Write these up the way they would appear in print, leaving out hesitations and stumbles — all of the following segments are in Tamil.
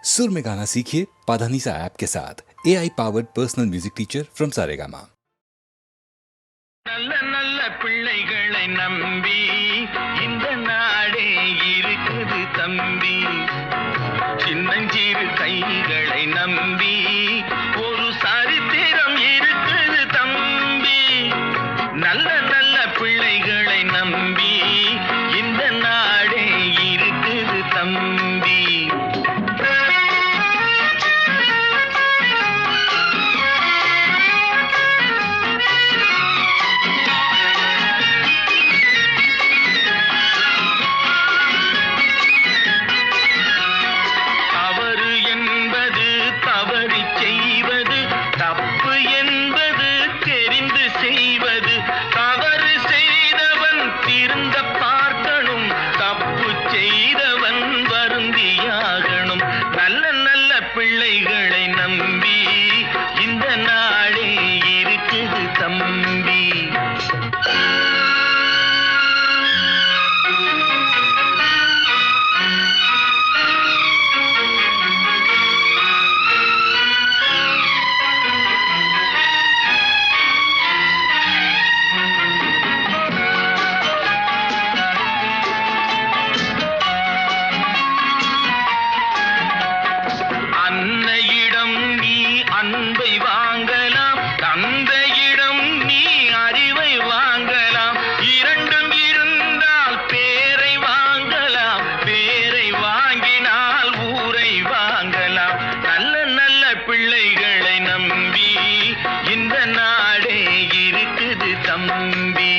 सुर में गाना सीखिए पाधानीसा ऐप के साथ। AI powered personal music teacher from Saregama. நல்ல நல்ல பிள்ளைகளை நம்பி இந்த நாடே இருக்குது தம்பி. சின்னஞ்சிறு கைகளை நம்பி ஒரு சரித்திரம் இருக்குது தம்பி. நல்ல நல்ல பிள்ளைகளை நம்பி இந்த நாடே இருக்குது தம்பி. பிள்ளைகளை நம்பி இந்த நாடே இருக்குது தம்பி. அன்னையிடம் நீ அன்பை வாங்கலாம், தந்தையிடம் நீ அறிவை வாங்கலாம். இரண்டும் இருந்தால் பேரை வாங்கலாம், பேரை வாங்கினால் ஊரை வாங்கலாம். நல்ல நல்ல பிள்ளைகளை நம்பி இந்த நாடே இருக்குது தம்பி.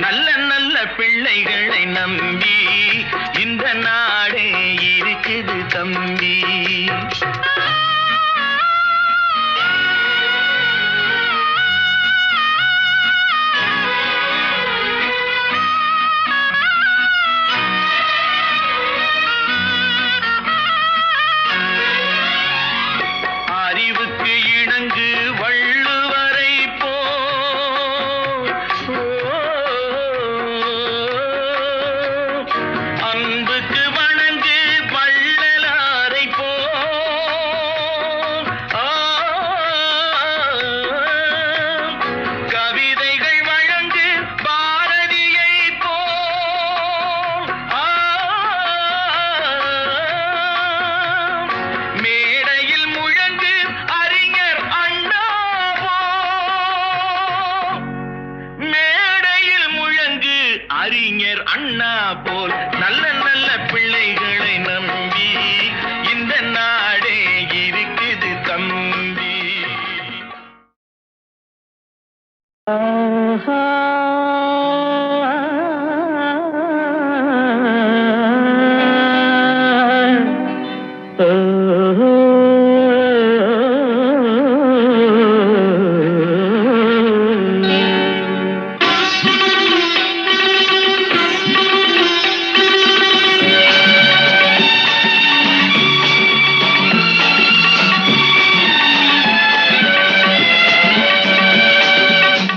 நல்ல நல்ல பிள்ளைகளை நம்பி இந்த நாடே இருக்குது தம்பி. அறிவுக்கு இணங்கு வள்ளுவரை அன்புக்கு வணங்கு வள்ளலாரை கவிதைகள் வழங்கு பாரதியை மேடையில் முழங்கு அறிஞர் அண்ணா மேடையில் முழங்கு அறிஞர் அண்ணா போல். நல்ல நல்ல பிள்ளைகளை நம்பி இந்த நாடே இருக்குது தம்பி.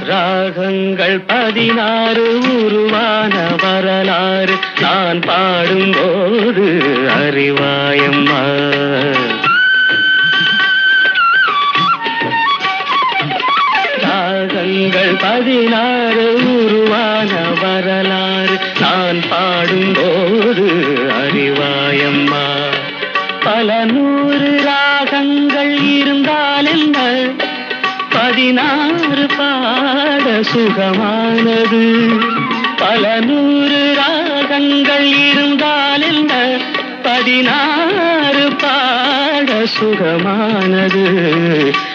ராகங்கள் 16 உருவான வரலாறு நான் பாடும்போது அறிவாயம்மா. ராகங்கள் 16 உருவான வரலாறு நான் பாடும்போது அறிவாயம்மா. பல நூறு ராகங்கள் இருந்தால் என்ன, 16 பாட சுகமானது. பல நூறு ராகங்கள் இருந்தால் என்ன, 16 பாட சுகமானது.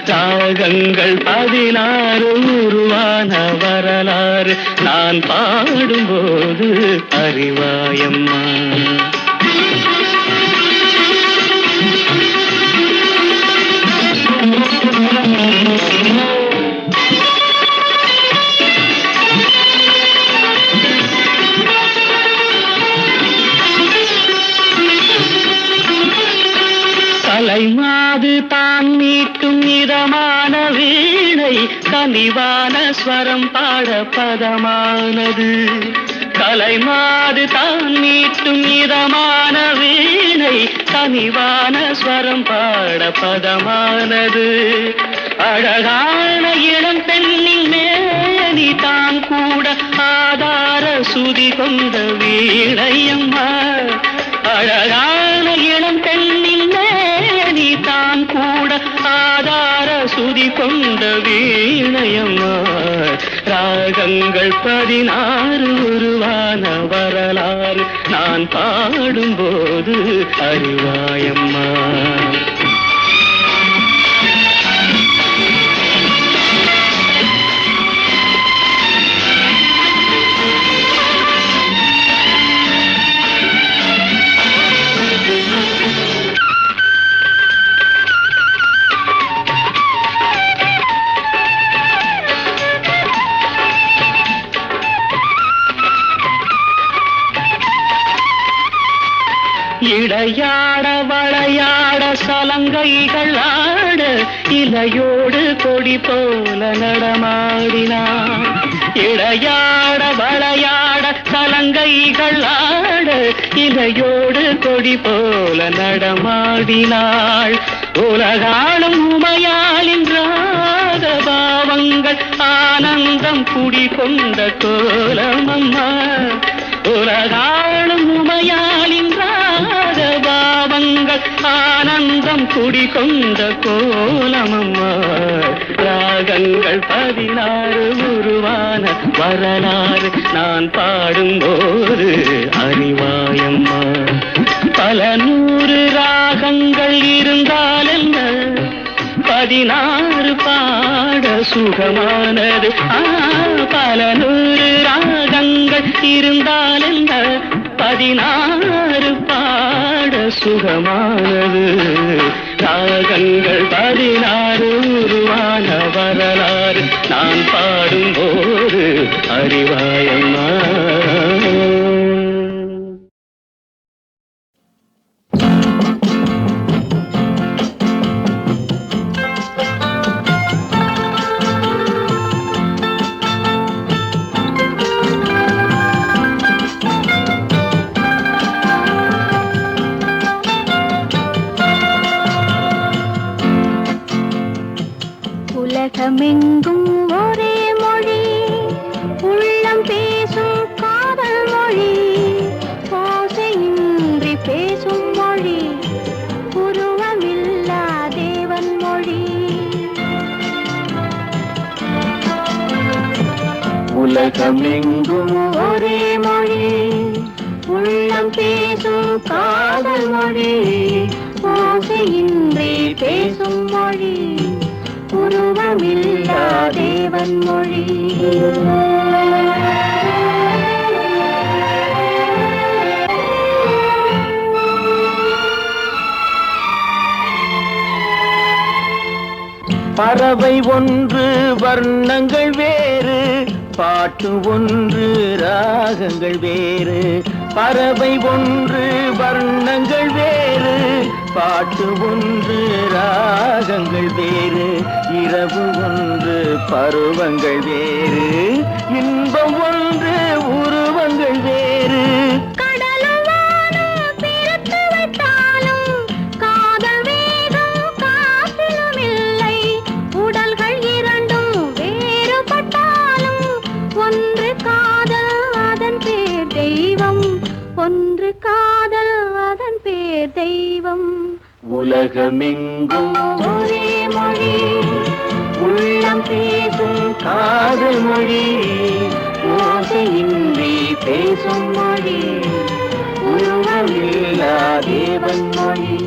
ராகங்கள் 16 உருவான வரலாறு நான் பாடும்போது அறிவாயம்மா. கலைமாது தான் மீட்டும் இதமான வீணை கனிவான ஸ்வரம் பாட பதமானது. கலைமாது தான் மீட்டும் இதமான வீணை கனிவான ஸ்வரம் பாட பதமானது. அழகான இளம் பெண்ணின் மேனி தான் கூட ஆதார சுதி கொண்ட வீணையம்மா. அழகான இளம் பெண்ணின் மேனி தான் கூட ஆதார சுதி கொண்ட வீணையம்மா. ராகங்கள் 16 உருவான வரலாறு நான் பாடும்போது அறிவாயம்மா. இடையாட வளையாட சலங்கைகள் ஆட இலையோடு கொடி போல நடமாடினான். இடையாட வளையாட சலங்கைகள் ஆட இலையோடு கொடி போல நடமாடினாள். உலகாளும் உமையாளின் ராக பாவங்கள் ஆனந்தம் குடிகொண்ட கோலமம்மா. உலகாளும் உமையாளின் பாவங்கள் ஆனந்தம் குடிகொண்ட கோலமம்மா. ராகங்கள் 16 உருவான வரலாறு நான் பாடும்போது அறிவாயம்மா. பல 100 ராகங்கள் இருந்தால் என்ன 16 பாட சுகமானது. பல 100 ராகங்கள் இருந்தால் என்ன 16 பாட சுகமானது. ராகங்கள் 16 உருவான வரலாறு நான் பாடும்போது அறிவாயம்மா. உலகமெங்கும் ஒரே மொழி உள்ளம் பேசும் காதல் மொழி ஓசையின்றி பேசும் மொழி உருவமில்லா தேவன் மொழி. உலகமெங்கும் ஒரே மொழி உள்ளம் பேசும் காதல் மொழி ஓசையின்றி பேசும் மொழி உருவமில்லா தேவன் மொழி. பறவை ஒன்று வர்ணங்கள் வேறு பாட்டு ஒன்று ராகங்கள் வேறு. பறவை ஒன்று வர்ணங்கள் வேறு பாட்டு ஒன்று ராகங்கள் வேறு. இரவு ஒன்று பருவங்கள் வேறு இன்பம் ஒன்று உருவங்கள் வேறு. ஒன்று காதல் அதன் பேர் தெய்வம். உலகமெங்கும் ஒரே மொழி உள்ளம் பேசும் காதல் மொழி ஓசையின்றி பேசும் மொழி உருவமில்லா தேவன் மொழி.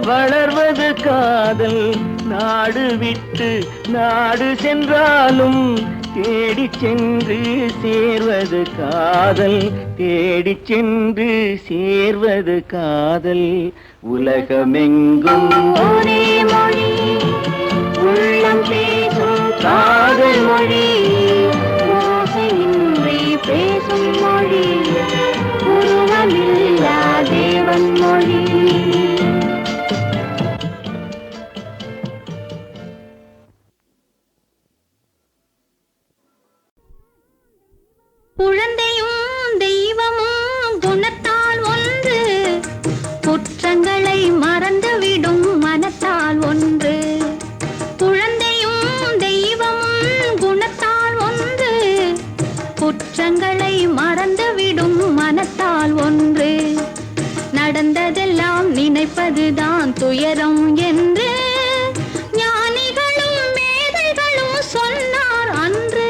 வளர்வது காதல். நாடு விட்டு நாடு சென்றாலும் தேடிச் சென்று சேர்வது காதல். தேடிச் சென்று சேர்வது காதல். உலகமெங்கும் ஒரே மொழி உள்ளம் பேசும் காதல் மொழி. ஓசையின்றி பேசும் மொழி உருவமில்லா தேவன் மொழி. குழந்தையும் தெய்வமும் குணத்தால் ஒன்று, குற்றங்களை மறந்துவிடும் மனத்தால் ஒன்று. குழந்தையும் தெய்வமும் குணத்தால் ஒன்று, குற்றங்களை மறந்துவிடும் மனத்தால் ஒன்று. நடந்ததெல்லாம் நினைப்பதுதான் துயரம் என்று ஞானிகளும் மேதைகளும் சொன்னார் அன்று.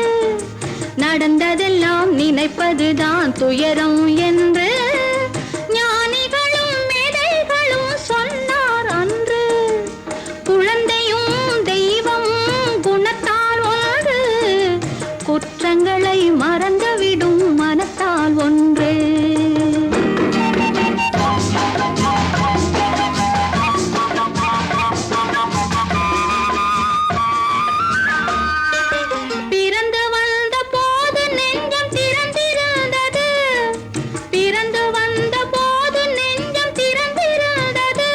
நடந்ததெல்லாம் நினைப்பதுதான் துயரம் என்று ஞானிகளும் மேதைகளும் சொன்னார் அன்று. குழந்தையும் தெய்வமும் குணத்தால் ஒன்று, குற்றங்களை மறந்துவிடும் மனத்தால் ஒன்று. பிறந்து வந்த போது நெஞ்சம் திறந்திருந்தது, பிறந்து வந்த போது நெஞ்சம் திறந்திருந்தது.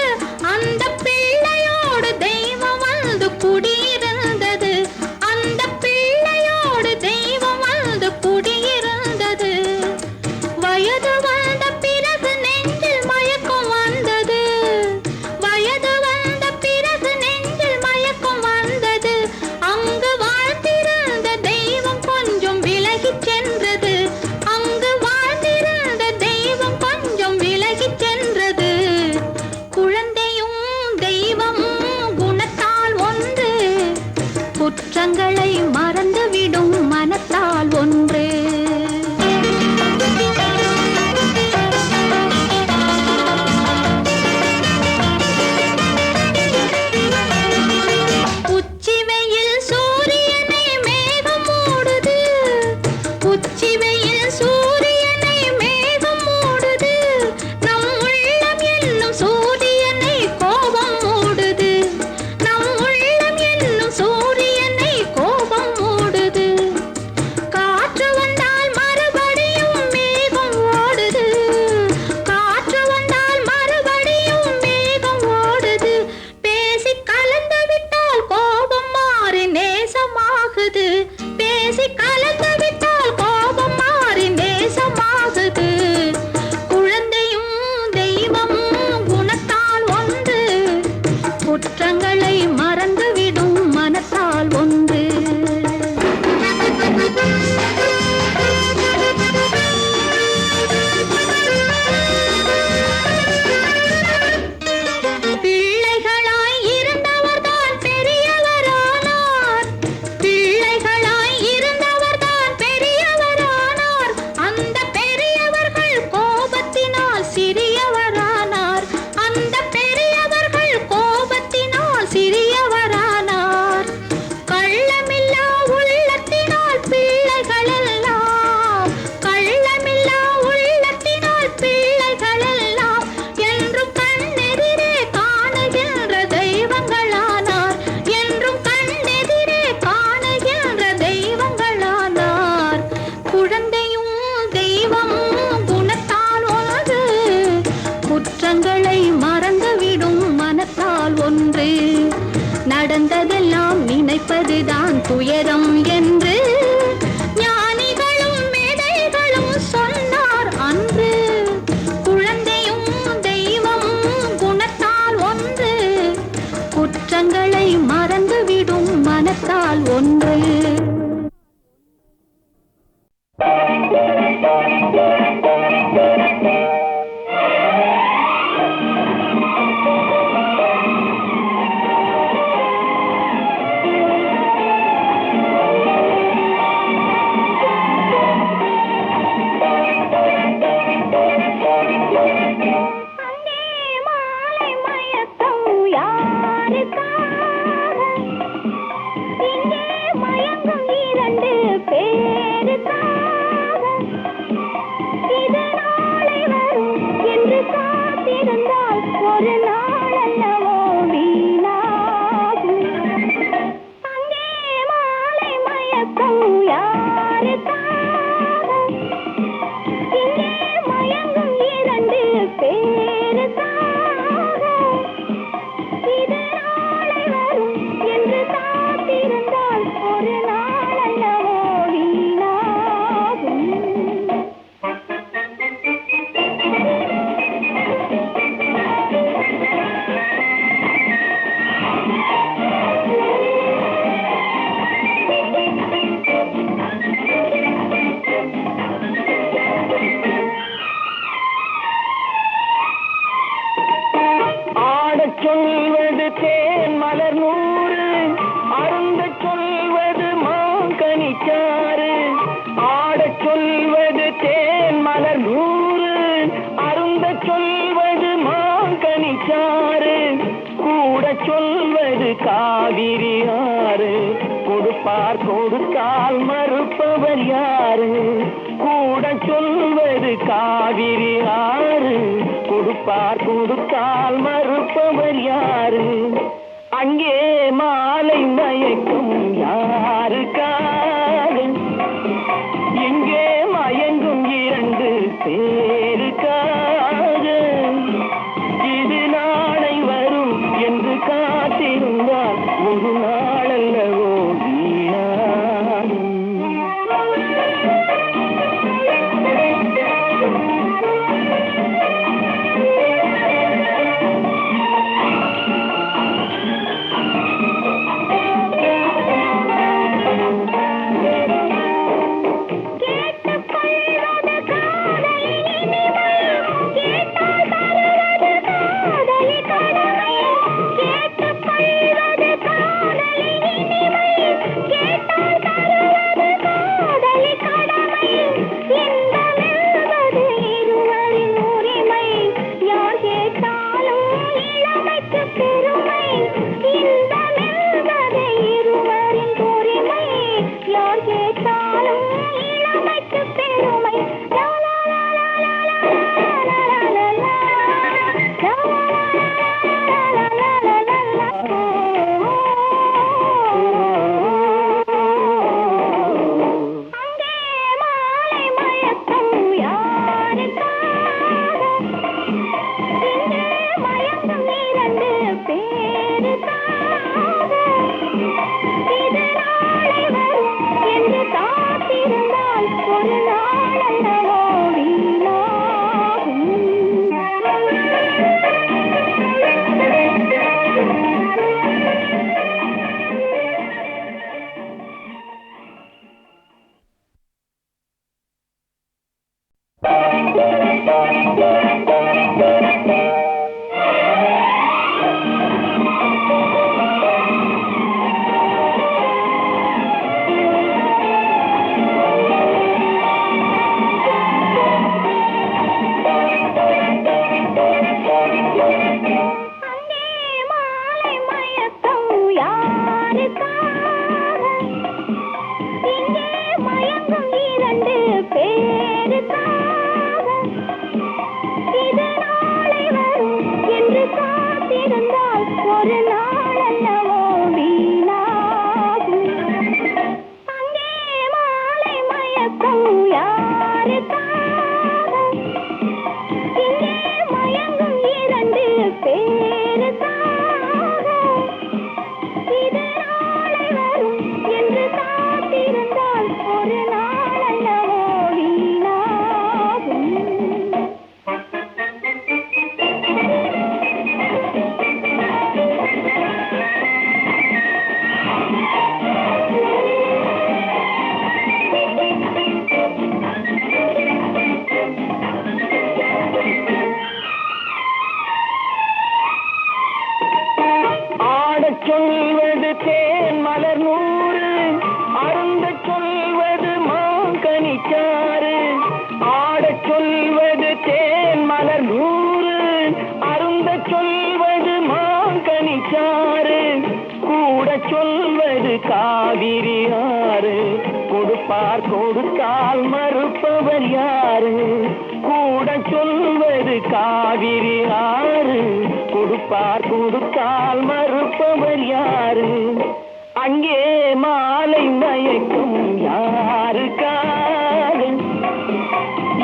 அந்த பிள்ளையோடு தெய்வம் வந்து குடியிருந்தது, அந்த பிள்ளையோடு தெய்வம் வந்து குடியிருந்தது. மறுப்பவர் யாரு? கூட சொல்வது காவிரி ஆறு. கொடுப்பார் கொடுத்தால் மறுப்பவர் யாரு? அங்கே மாலை மயக்கும் யாருக்காக? இங்கே மயங்கும் இரண்டு பேருக்காக. இது நாளை வரும் என்று காத்திருந்தால் ஒரு நாளல்லவோ வீணாகும். கொடுப்பார் கொடுத்தால் மறுப்பவர் யாரு? கூட சொல்வது காவிரி ஆறு. கொடுப்பார் கொடுத்தால் மறுப்பவர் யாரு? அங்கே மாலை மயக்கும் யாருக்காக?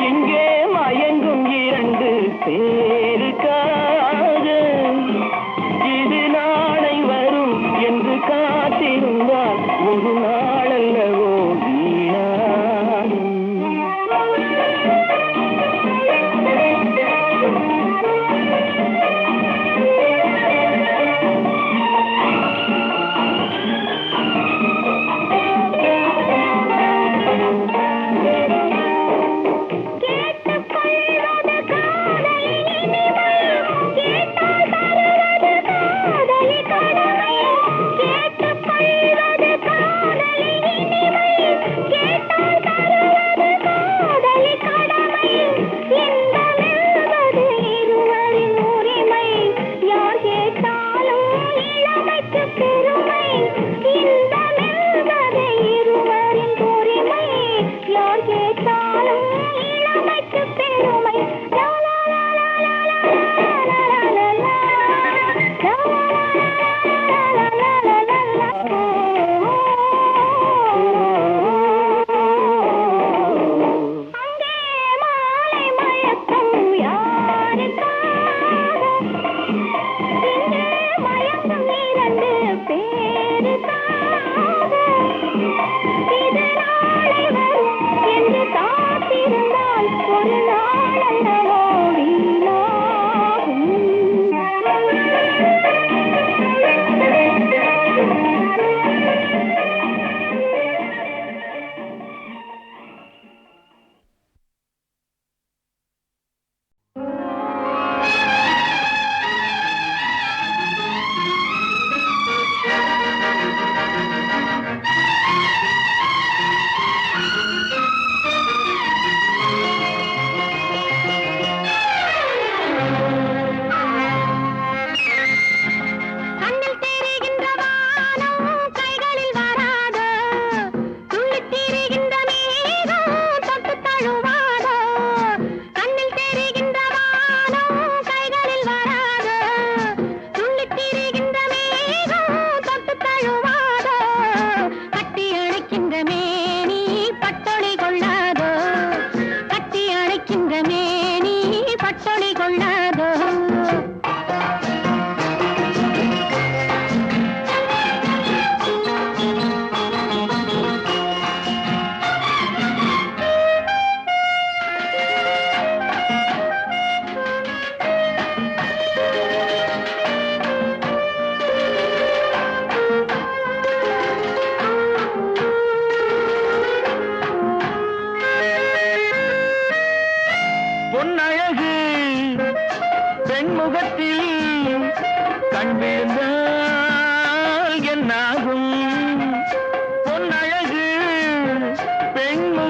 இங்கே மயங்கும் இரண்டு பேருக்காக. இது நாளை வரும் என்று காத்திருந்தால் ஒரு நாளல்லவோ வீணாகும்.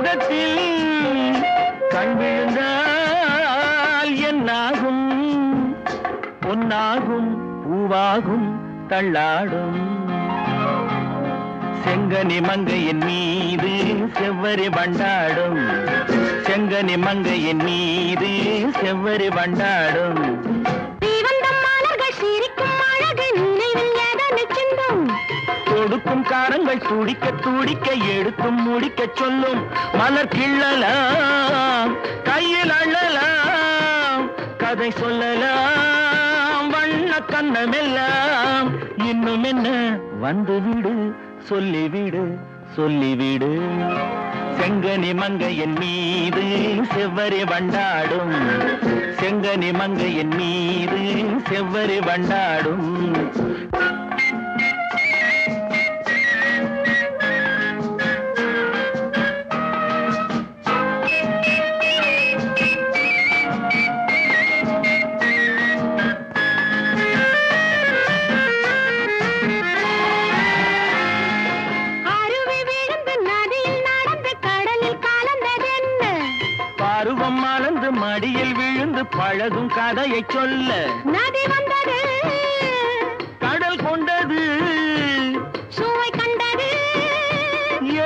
பாதத்தில் கண் விழுந்தால் என்னாகும்? பொன்னாகும் பூவாகும் தள்ளாடும். செங்கனி மங்கையின் மீது செவ்வரி வண்டாடும். செங்கனி மங்கையின் மீது செவ்வரி வண்டாடும். கொடுக்கும் காரங்கள் துடிக்க துடிக்க எடுத்தும் முடிக்க சொல்லும். மலர் கிள்ளலாம் கையில் அள்ளலாம். கதை சொல்லலாம் வண்ண கண்ணமெல்லாம். இன்னும் என்ன வந்து விடு சொல்லிவிடு சொல்லிவிடு. செங்கனி மங்கையின் மீது செவ்வரி வண்டாடும். செங்கனி மங்கையின் மீது செவ்வரி வண்டாடும். பருவம் மலர்ந்து மடியில் விழுந்து பழகும் கதையை சொல்ல. நதி வந்தது கடல் கொண்டது சுவை கண்டது.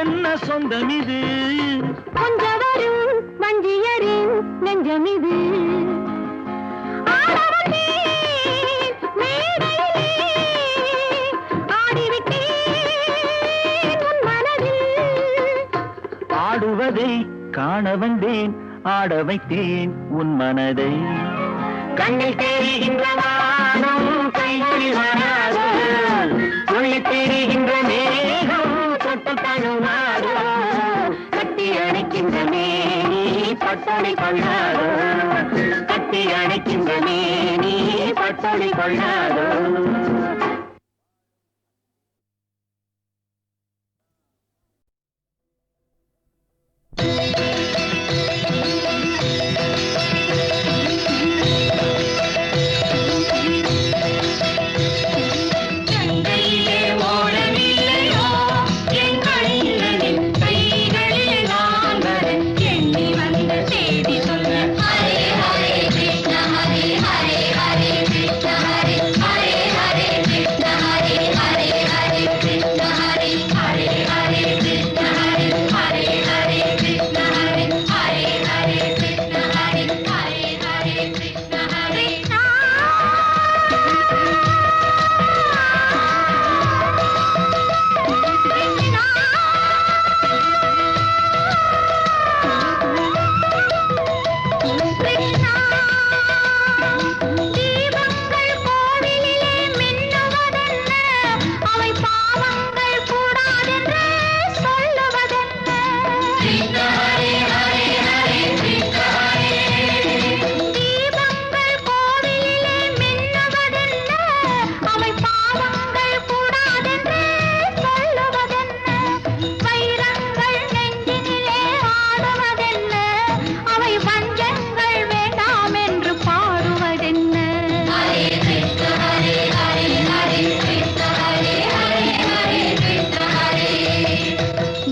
என்ன சொந்தம் இது? கொஞ்சம் வரும் வஞ்சியரின் நெஞ்சம் இது. ஆடுவதை காண வந்தேன் ஆட வைத்தேன் உன் மனதை. கண்ணில் தெரிகின்ற வானம் கைகளில் வராது. உள்ளே தெரிகின்ற மேகம் தொட்டு தழுவாது. கட்டி அணைக்கின்ற மேனி பட்டொளி கொள்ளாது. கட்டி அணைக்கின்ற மேனி பட்டொளி கொள்ளாது.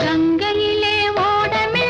கங்கையிலே ஓடமில்லை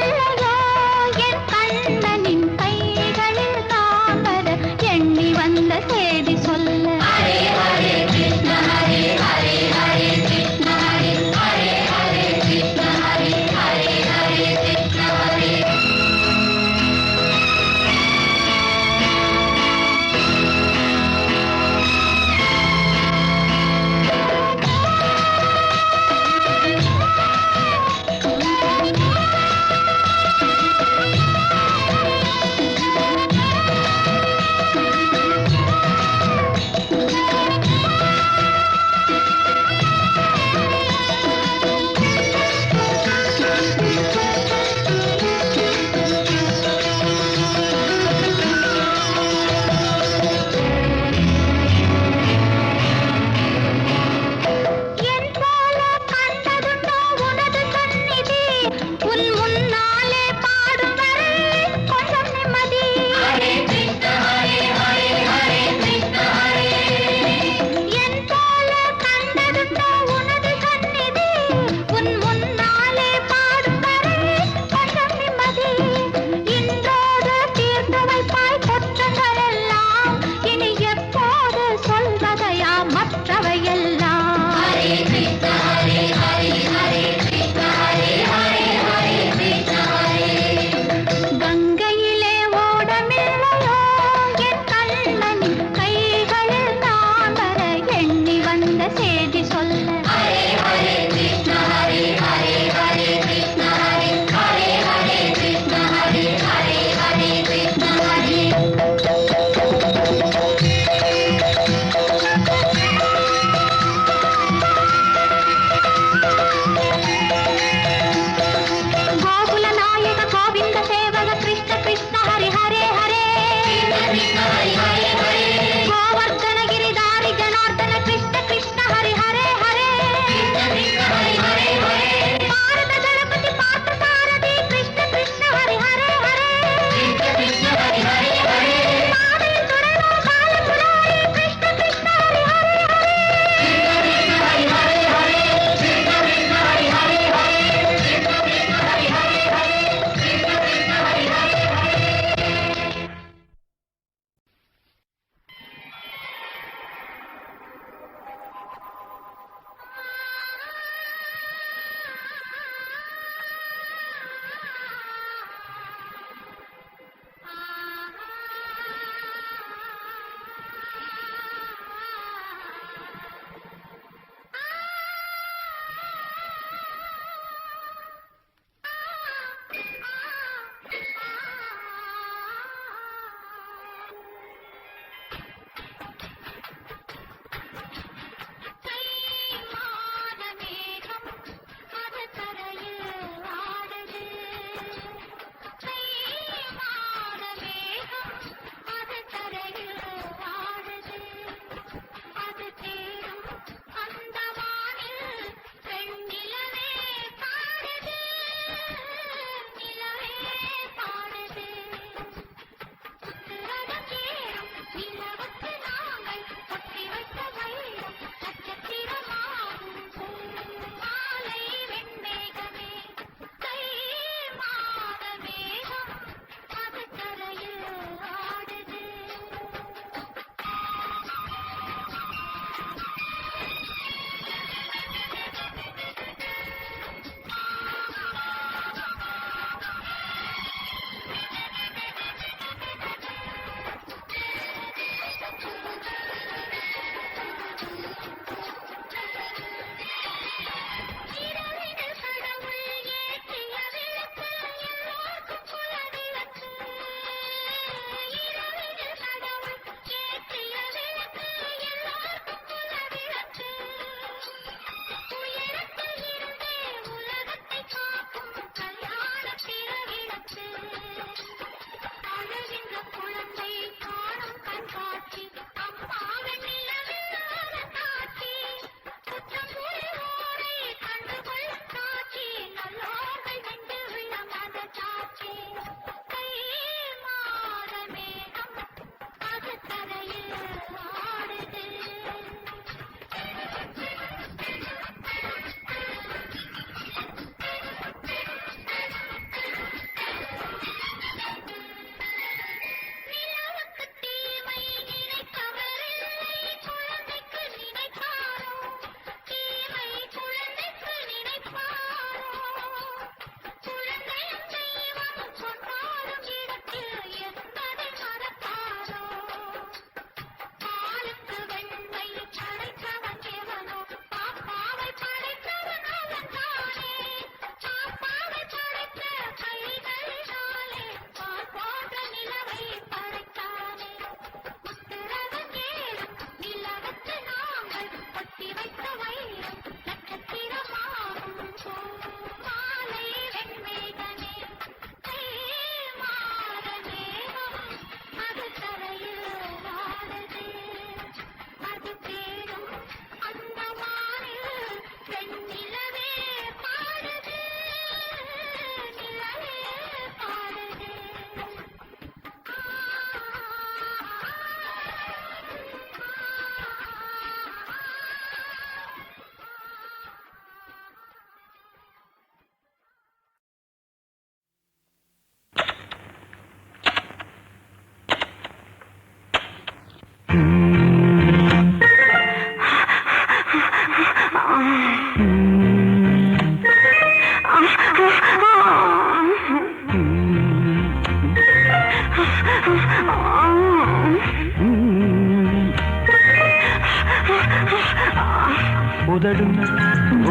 உதடும்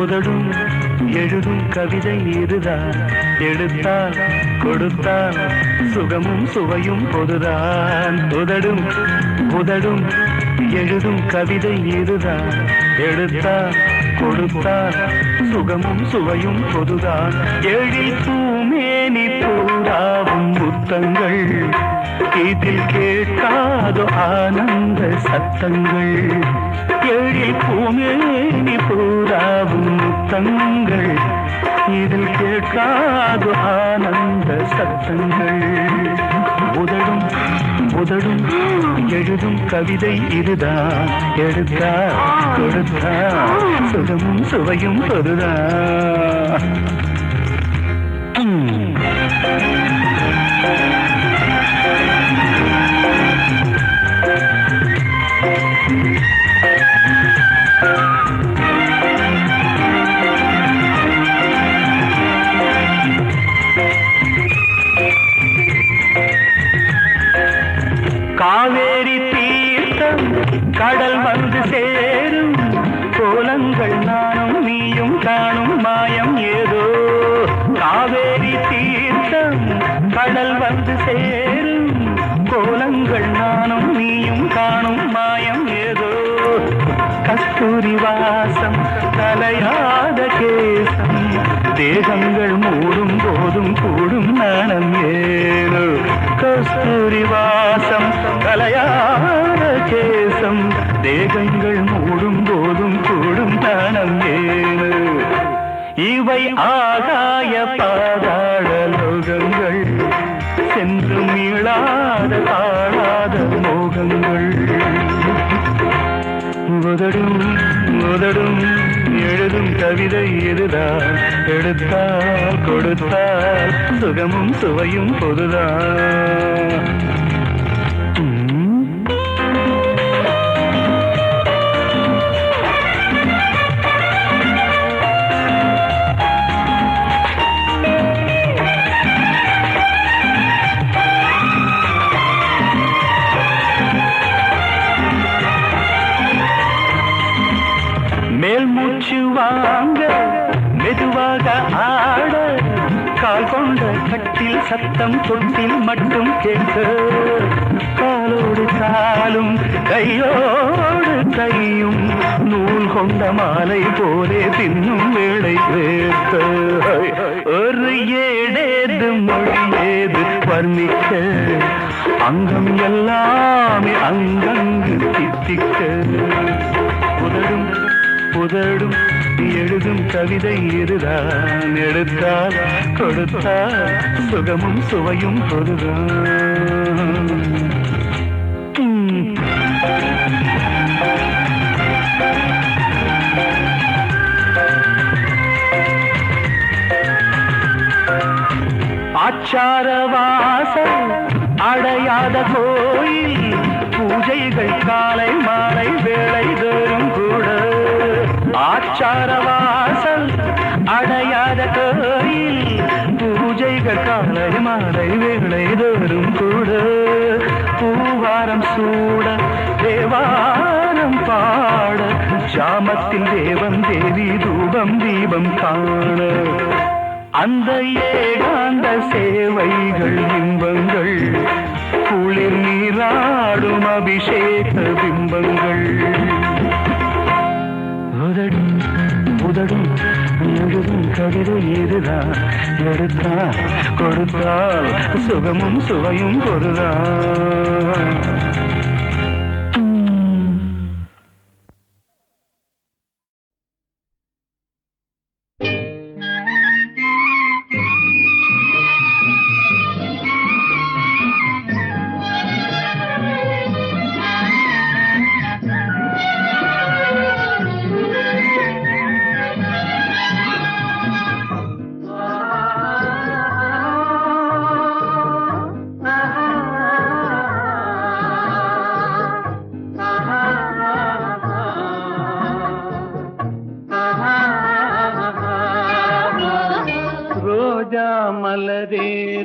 உதடும் எழுதும் கவிதை இதுதான். எடுத்தால் கொடுத்தால் சுகமும் சுவையும் பொதுதான். உதடும் உதடும் எழுதும் கவிதை இதுதான். எடுத்தால் கொடுத்தால் சுகமும் சுவையும் பொதுதான். எழில் பூமேனி பூராவும் முத்தங்கள், இதில் கேட்காதோ ஆனந்த சத்தங்கள். எழில் பூமேனி பூராவும் முத்தங்கள், இதில் கேட்காதோ ஆனந்த சத்தங்கள். உதடும் உதடும் எழுதும் கவிதை இதுதான். எடுத்தா கொடுத்தா சுகமும் சுவையும் பொதுதான். காவேரி தீர்த்தம் கடல் வந்து சேரும் கோலங்கள் நானும் நீயும் காணும் மாயம் ஏதோ. காவேரி தீர்த்தம் கடல் வந்து சேரும் கோலங்கள் நானும் நீயும் காணும் மாயம் ஏதோ. கஸ்தூரி வாசம் கலையாத கேசம், தேகங்கள் மூடும் போதும் கூடும் நாணம் ஏனோ. கஸ்தூரி வாசம் கலையாத கேசம், தேகங்கள் மூடும் போதும் கூடும் நாணம் ஏனோ. இவை ஆகாய பாதாள லோகங்கள், சென்று மீளாத தாழாத மோகங்கள். உதடும் உதடும் எழுதும் கவிதை இதுதான். எடுத்தால் கொடுத்தால் சுகமும் சுவையும் பொதுதான். மேல் மூச்சு வாங்க மெதுவாக ஆட, கால் கொண்ட கட்டில் சத்தம் தொட்டில் மட்டும் கேட்க. காலோடு காலும் கையோடு கையும் நூல் கொண்ட மாலை போலே பின்னும் வேளை வேர்த்த. ஒரு ஏடேது மொழி ஏது வர்ணிக்க, அங்கம் எல்லாமே அங்கங்கு தித்திக்க. உதடும் உதடும் எழுதும் கவிதை இதுதான். எடுத்தால் கொடுத்தால் சுகமும் சுவையும் பொதுதான். ஆச்சார வாசல் அடையாத கோயில், பூஜைகள் காலை மாலை வேளை தோறும் கூட. ஆச்சார வாசல் அடையாத கோயில், பூஜைகள் காலை மாலை வேளை தோறும் கூட. பூவாரம் சூட தேவாரம் பாட, ஜாமத்தில் தேவன் தேவி தூபம் தீபம் காண. அந்த ஏகாந்த சேவைகள் இன்பங்கள், குளிர் நீராடும் அபிஷேக பிம்பங்கள். உதடும் உதடும் எழுதும் கவிதை இதுதான். எடுத்தால் கொடுத்தால் சுகமும் சுவையும் பொருதான்.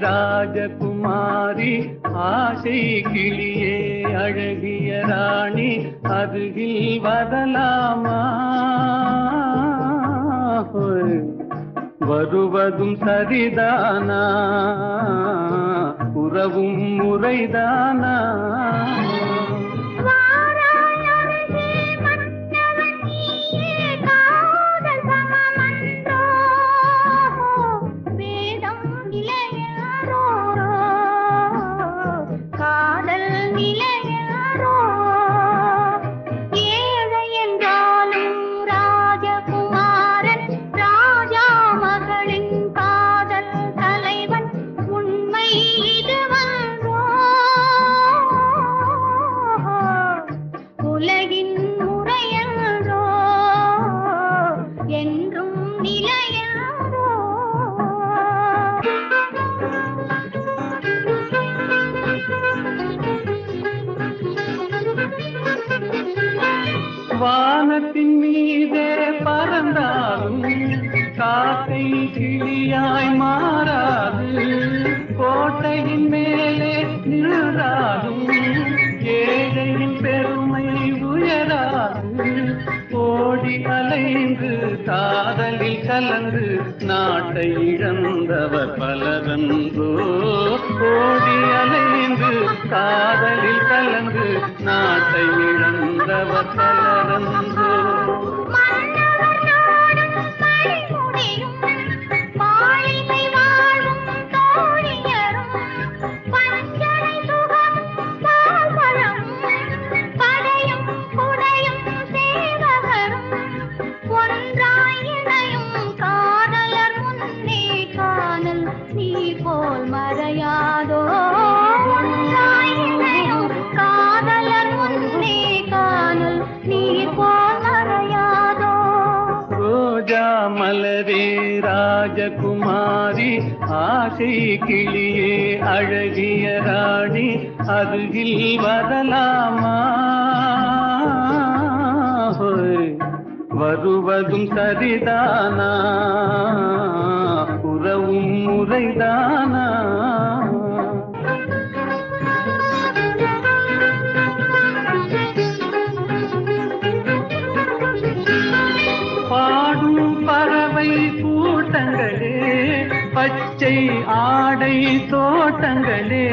ராஜகுமாரி ஆசை கிளியே அழகிய ராணி அருகில் வரலாமா வருவதும் சரிதானா உறவும் முறைதானா வானத்தின் மீதே பறந்தாலும் காக்கை கிளியாய் மாறாது கோட்டையின் மேலே நின்றாலும் ஏழையின் பெருமை உயராது ஓடி அலைந்து காதலில் கலந்து நாட்டை இழந்தவர் பலரன்றோ ஓடி அலைந்து காதலில் கலந்து நாட்டை இழந்தவர் பலரன்றோ மறையாதோ காதலர் முன்னே காணல் நீர் போல் மறையாதோ ரோஜா மலரே ராஜகுமாரி ஆசை கிளியே அழகிய ராணி அருகில் வரலாமா வருவதும் சரிதானா உறவும் முறைதானா பாடும் பறவை கூட்டங்களே பச்சை ஆடை தோட்டங்களே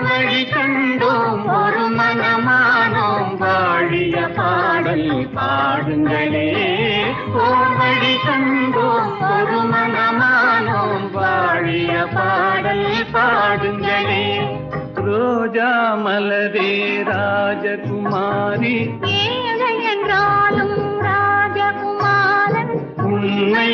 வழி கண்டோம் ஒரு மனமானோம் வாழிய பாடல் பாடுங்களே ஓர் வழி கண்டோம் ஒரு மனமானோம் வாழிய பாடல் பாடுங்களே ரோஜா மலரே ராஜகுமாரி ஏழை என்றாலும் ராஜகுமாரன் உண்மை